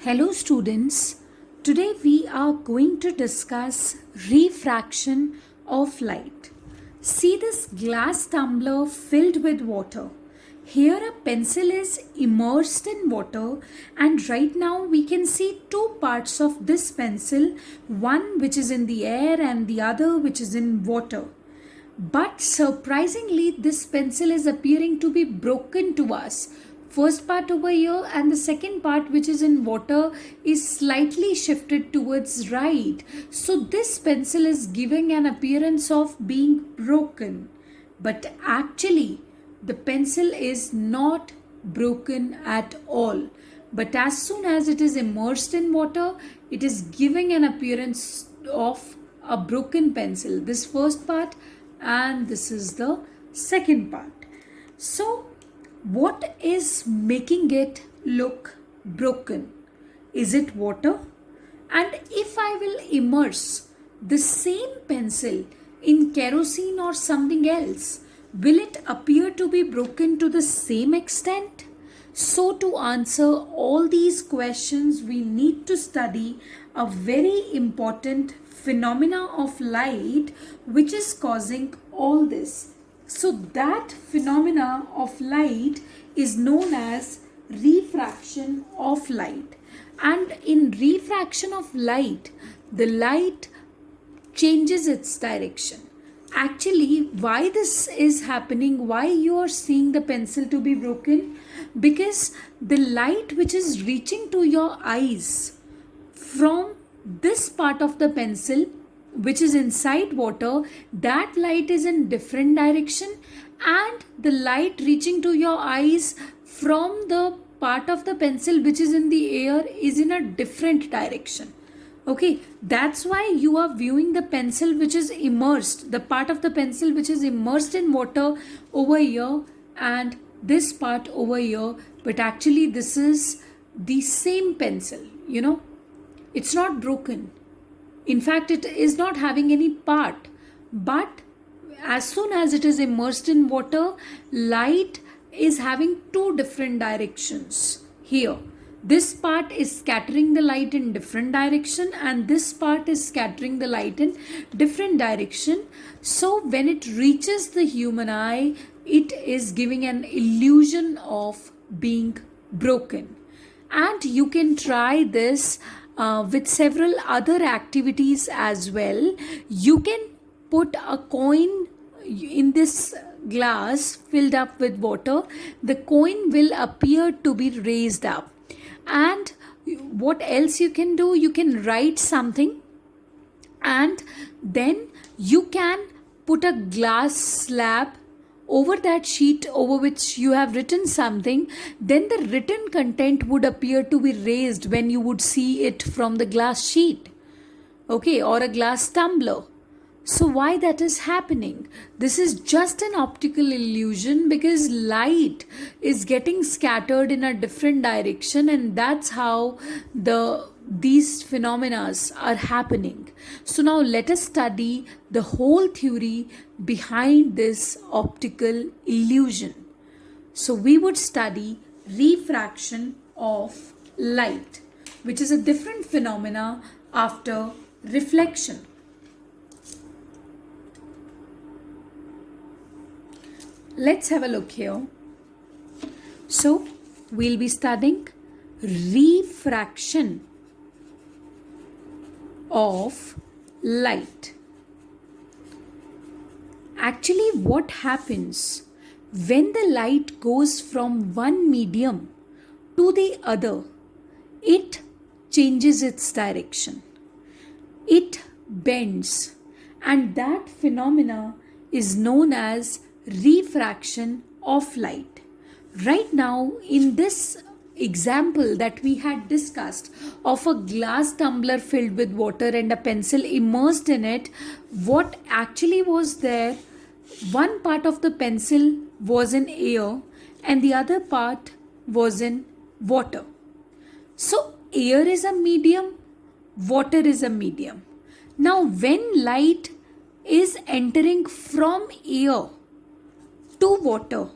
Hello students, today we are going to discuss refraction of light. See this glass tumbler filled with water. Here a pencil is immersed in water and right now we can see two parts of this pencil, one which is in the air and the other which is in water. But surprisingly, this pencil is appearing to be broken to us. First part over here and the second part which is in water is slightly shifted towards right. So this pencil is giving an appearance of being broken. But actually the pencil is not broken at all. But as soon as it is immersed in water, it is giving an appearance of a broken pencil. This first part and this is the second part. So what is making it look broken? Is it water? And if I will immerse the same pencil in kerosene or something else, will it appear to be broken to the same extent? So to answer all these questions, we need to study a very important phenomena of light which is causing all this. So that phenomena of light is known as refraction of light. And in refraction of light, the light changes its direction. Actually, why this is happening, why you are seeing the pencil to be broken? Because the light which is reaching to your eyes from this part of the pencil which is inside water, that light is in different direction, and the light reaching to your eyes from the part of the pencil which is in the air is in a different direction. Okay, that's why you are viewing the pencil which is immersed, the part of the pencil which is immersed in water over here and this part over here, but actually this is the same pencil, it's not broken. In fact, it is not having any part, but as soon as it is immersed in water, light is having two different directions here. This part is scattering the light in different direction and this part is scattering the light in different direction. So when it reaches the human eye, it is giving an illusion of being broken. And you can try this with several other activities as well. You can put a coin in this glass filled up with water. The coin will appear to be raised up. And what else you can do? You can write something and then you can put a glass slab over that sheet over which you have written something. Then the written content would appear to be raised when you would see it from the glass sheet, okay, or a glass tumbler. So why that is happening? This is just an optical illusion because light is getting scattered in a different direction, and that's how these phenomena are happening. So now let us study the whole theory behind this optical illusion. So we would study refraction of light, which is a different phenomena after reflection. Let's have a look here. So we'll be studying refraction of light. Actually, what happens when the light goes from one medium to the other? It changes its direction. It bends, and that phenomena is known as refraction of light. Right now, in this example that we had discussed of a glass tumbler filled with water and a pencil immersed in it, what actually was there? One part of the pencil was in air and the other part was in water. So air is a medium, water is a medium. Now when light is entering from air to water,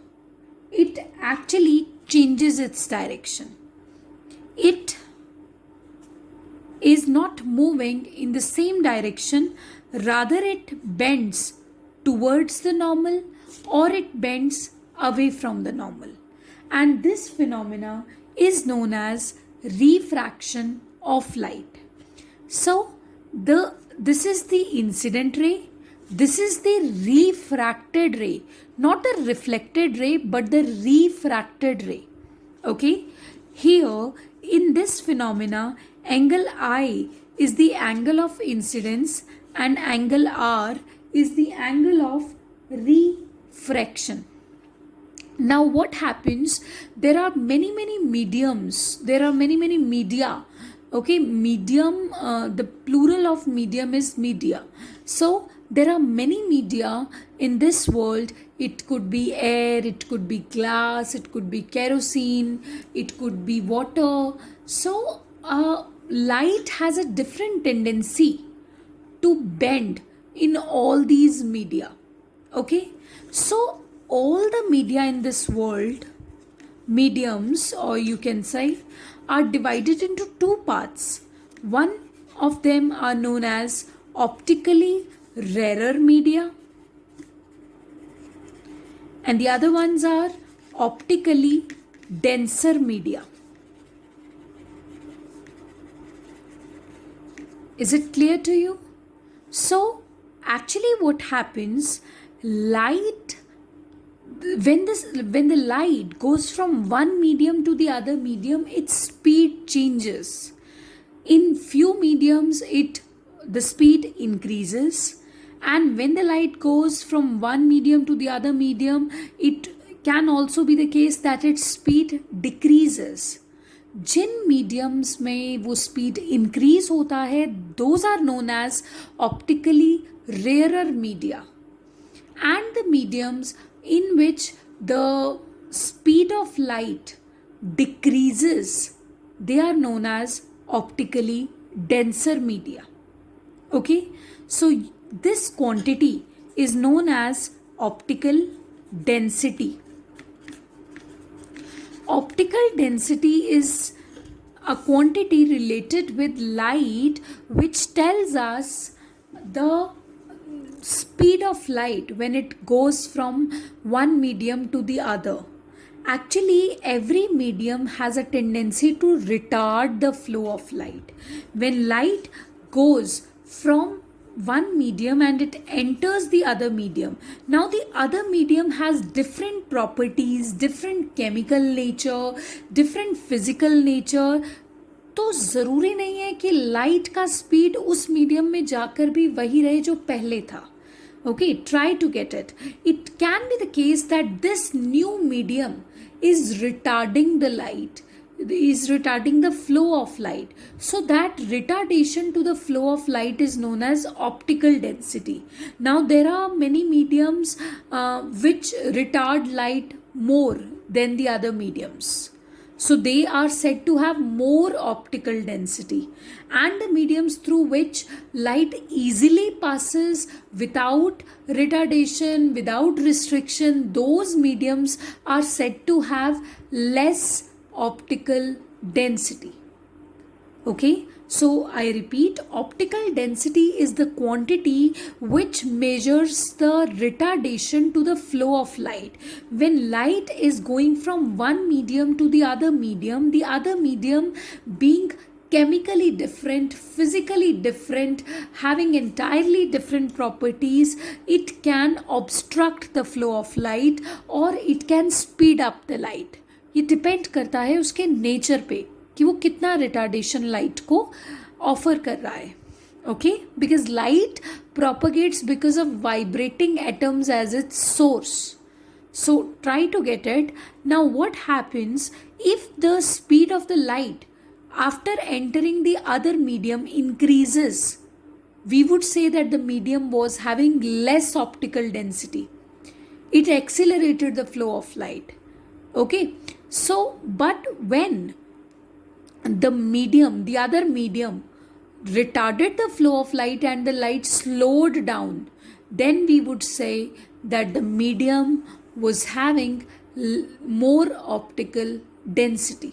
it actually changes its direction. It is not moving in the same direction, rather it bends towards the normal or it bends away from the normal. And this phenomena is known as refraction of light. So this is the incident ray, this is the refracted ray, not the reflected ray but the refracted ray. Okay, here in this phenomena, angle I is the angle of incidence and angle R is the angle of refraction. Now what happens, there are many mediums, there are many media. Okay, medium, the plural of medium is media. So there are many media in this world. It could be air, it could be glass, it could be kerosene, it could be water. So light has a different tendency to bend in all these media. Okay, so all the media in this world, mediums or you can say, are divided into two parts. One of them are known as optically rarer media and the other ones are optically denser media. Is it clear to you? So actually what happens, light, when the light goes from one medium to the other medium, its speed changes. In few mediums the speed increases, and when the light goes from one medium to the other medium, it can also be the case that its speed decreases. जिन mediums में वो speed increase होता है, those are known as optically rarer media, and the mediums in which the speed of light decreases, they are known as optically denser media. Okay, so this quantity is known as optical density. Optical density is a quantity related with light which tells us the speed of light when it goes from one medium to the other. Actually, every medium has a tendency to retard the flow of light. When light goes from one medium and it enters the other medium, now the other medium has different properties, different chemical nature, different physical nature. तो ज़रूरी नहीं है कि light का speed उस medium में जाकर भी वही रहे जो पहले था. Okay, try to get it. It can be the case that this new medium is retarding the light, is retarding the flow of light. So that retardation to the flow of light is known as optical density. Now there are many mediums which retard light more than the other mediums. So they are said to have more optical density, and the mediums through which light easily passes without retardation, without restriction, those mediums are said to have less optical density. Okay, so I repeat, optical density is the quantity which measures the retardation to the flow of light. When light is going from one medium to the other medium being chemically different, physically different, having entirely different properties, it can obstruct the flow of light or it can speed up the light. ये depend करता है उसके nature पे कि वो कितना retardation light को offer कर रहा है. Okay, because light propagates because of vibrating atoms as its source. So try to get it. Now what happens if the speed of the light after entering the other medium increases, we would say that the medium was having less optical density. It accelerated the flow of light. Okay, so but when the other medium retarded the flow of light and the light slowed down, then we would say that the medium was having more optical density.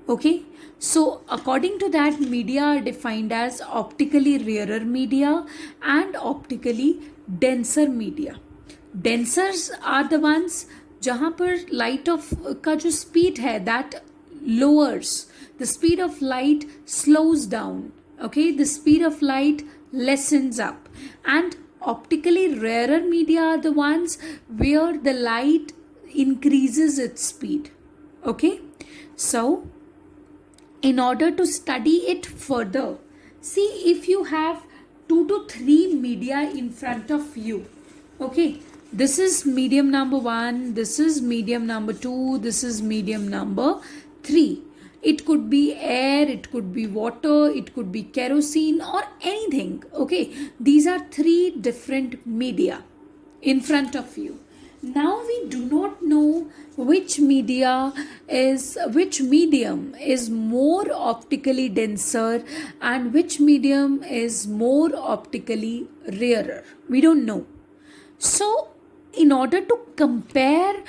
Okay, so according to that, media are defined as optically rarer media and optically denser media. Densers are the ones जहाँ पर light of का जो speed है that lowers, the speed of light slows down. Okay, the speed of light lessens up, and optically rarer media are the ones where the light increases its speed. Okay, so in order to study it further, see if you have 2 to 3 media in front of you. Okay, this is medium number 1, this is medium number 2, this is medium number 3. It could be air, it could be water, it could be kerosene or anything. Okay, these are 3 different media in front of you. Now we do not know which medium is more optically denser and which medium is more optically rarer. We don't know. So in order to compare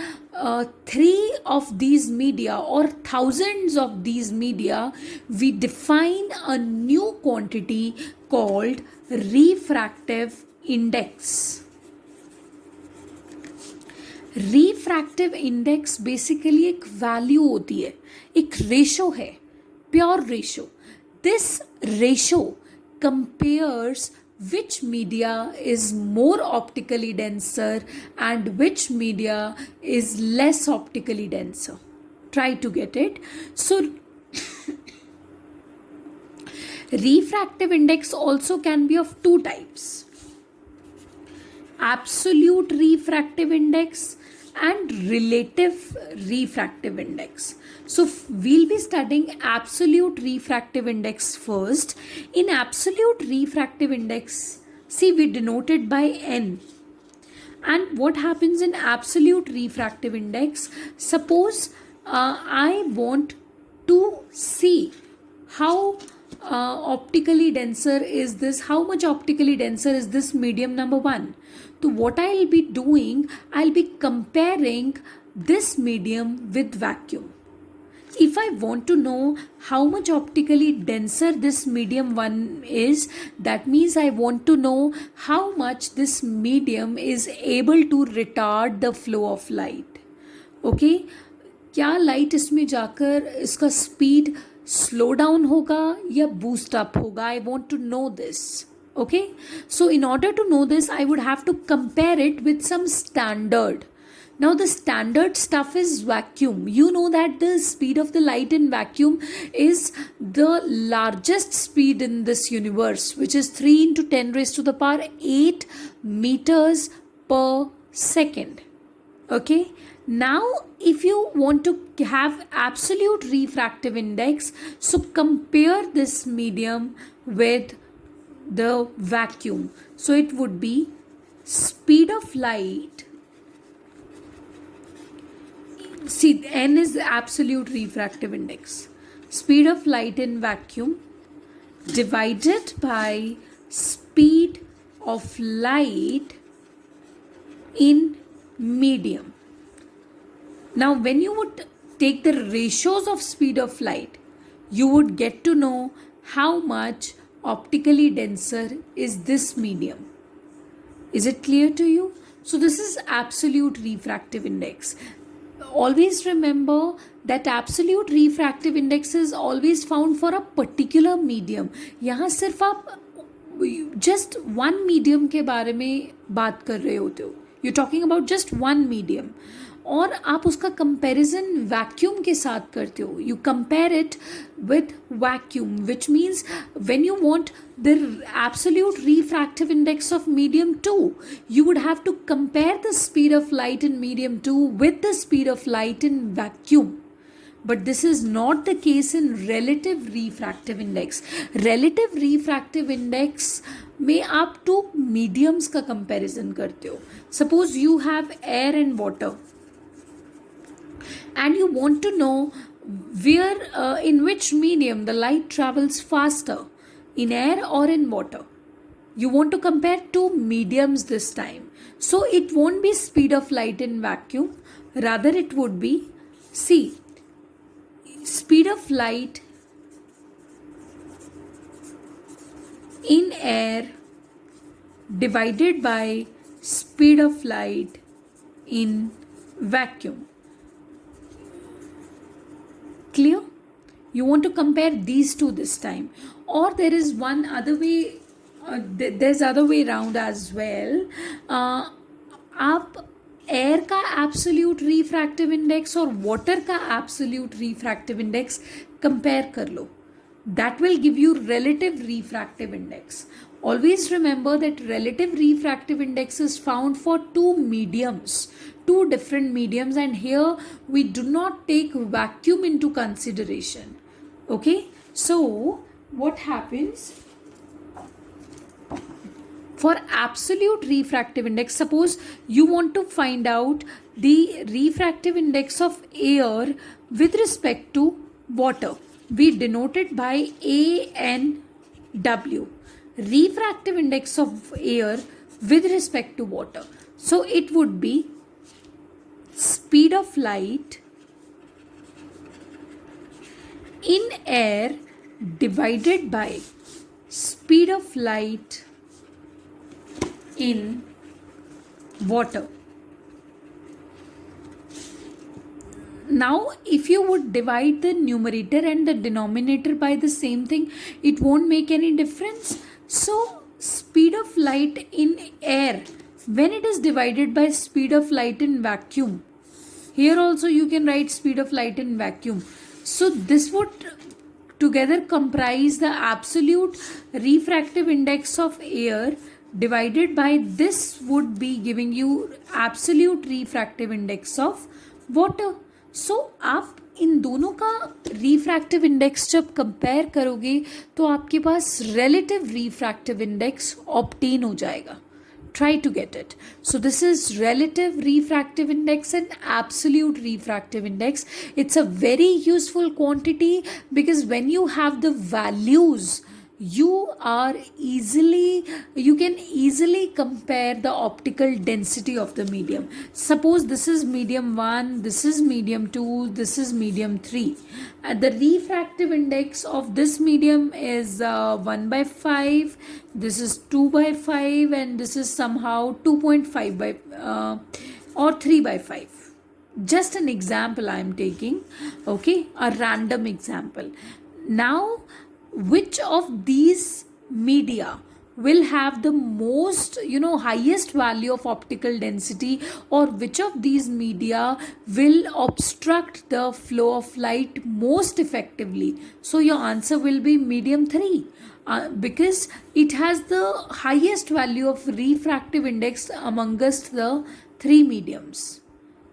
3 of these media or thousands of these media, we define a new quantity called refractive index. Refractive index basically एक value होती है, एक ratio है, pure ratio. This ratio compares which media is more optically denser and which media is less optically denser. Try to get it. So refractive index also can be of 2 types: absolute refractive index and relative refractive index. So we'll be studying absolute refractive index first. In absolute refractive index, see, we denote it by n. And what happens in absolute refractive index? Suppose I want to see how optically denser is this, how much optically denser is this medium number 1. So what I'll be doing, I'll be comparing this medium with vacuum. If I want to know how much optically denser this medium 1 is, that means I want to know how much this medium is able to retard the flow of light. Okay, क्या light इसमें जाकर इसका speed slow down होगा या boost up होगा? I want to know this. Okay, so in order to know this, I would have to compare it with some standard. Now the standard stuff is vacuum. You know that the speed of the light in vacuum is the largest speed in this universe, which is 3 into 10 raised to the power 8 meters per second. Okay, now if you want to have absolute refractive index, so compare this medium with the vacuum. So it would be speed of light. See, n is the absolute refractive index. Speed of light in vacuum divided by speed of light in medium. Now when you would take the ratios of speed of light, you would get to know how much optically denser is this medium. Is it clear to you? So this is absolute refractive index. Always remember that absolute refractive index is always found for a particular medium. यहाँ सिर्फ आप just one medium के बारे में बात कर रहे होते हो. You're talking about just one medium. और आप उसका कंपैरिजन वैक्यूम के साथ करते हो. You compare it with vacuum, which means when you want the absolute refractive index of medium 2, you would have to compare the speed of light in medium 2 with the speed of light in vacuum. But this is not the case in relative refractive index. Relative refractive index में आप 2 mediums का comparison करते हो. Suppose you have air and water, and you want to know where in which medium the light travels faster, in air or in water. You want to compare 2 mediums this time. So it won't be speed of light in vacuum, rather it would be, see, speed of light in air divided by speed of light in vacuum. Clear? You want to compare these two this time, or there is one other way. There's other way around as well. आप air का absolute refractive index और water का absolute refractive index compare कर लो. That will give you relative refractive index. Always remember that relative refractive index is found for two mediums, two different mediums, and here we do not take vacuum into consideration. Okay, so what happens for absolute refractive index? Suppose you want to find out the refractive index of air with respect to water. We denote it by ANW, refractive index of air with respect to water. So it would be speed of light in air divided by speed of light in water. Now, if you would divide the numerator and the denominator by the same thing, it won't make any difference. So, speed of light in air, when it is divided by speed of light in vacuum, here also you can write speed of light in vacuum. So, this would together comprise the absolute refractive index of air divided by this would be giving you absolute refractive index of water. सो आप इन दोनों का refractive index जब compare करोगे तो आपके पास relative refractive index obtain हो जाएगा. Try to get it. So this is relative refractive index and absolute refractive index. It's a very useful quantity because when you have the values, you can easily compare the optical density of the medium. Suppose this is medium 1, this is medium 2, this is medium 3. The refractive index of this medium is 1 by 5, this is 2 by 5, and this is somehow 2.5 by or 3 by 5. Just an example I am taking, okay, a random example. Now, which of these media will have the most highest value of optical density, or which of these media will obstruct the flow of light most effectively? So your answer will be medium 3 because it has the highest value of refractive index amongst the three mediums,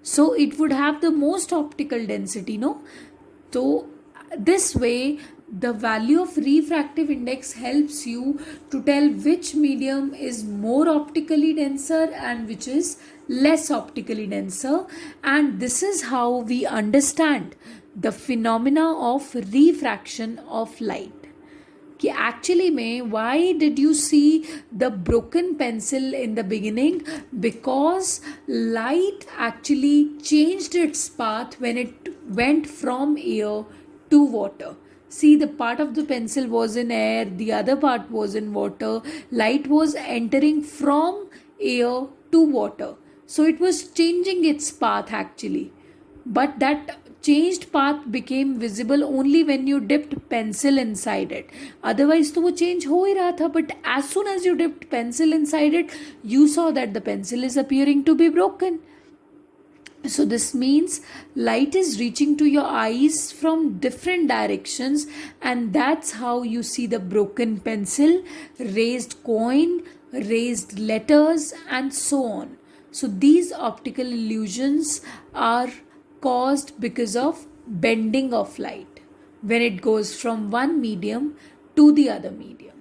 so it would have the most optical density, no? So this way the value of refractive index helps you to tell which medium is more optically denser and which is less optically denser, and this is how we understand the phenomena of refraction of light. कि actually में why did you see the broken pencil in the beginning? Because light actually changed its path when it went from air to water. See, the part of the pencil was in air, the other part was in water. Light was entering from air to water. So it was changing its path actually. But that changed path became visible only when you dipped pencil inside it. Otherwise तो वो change हो ही रहा था. But as soon as you dipped pencil inside it, you saw that the pencil is appearing to be broken. So this means light is reaching to your eyes from different directions, and that's how you see the broken pencil, raised coin, raised letters, and so on. So these optical illusions are caused because of bending of light when it goes from one medium to the other medium.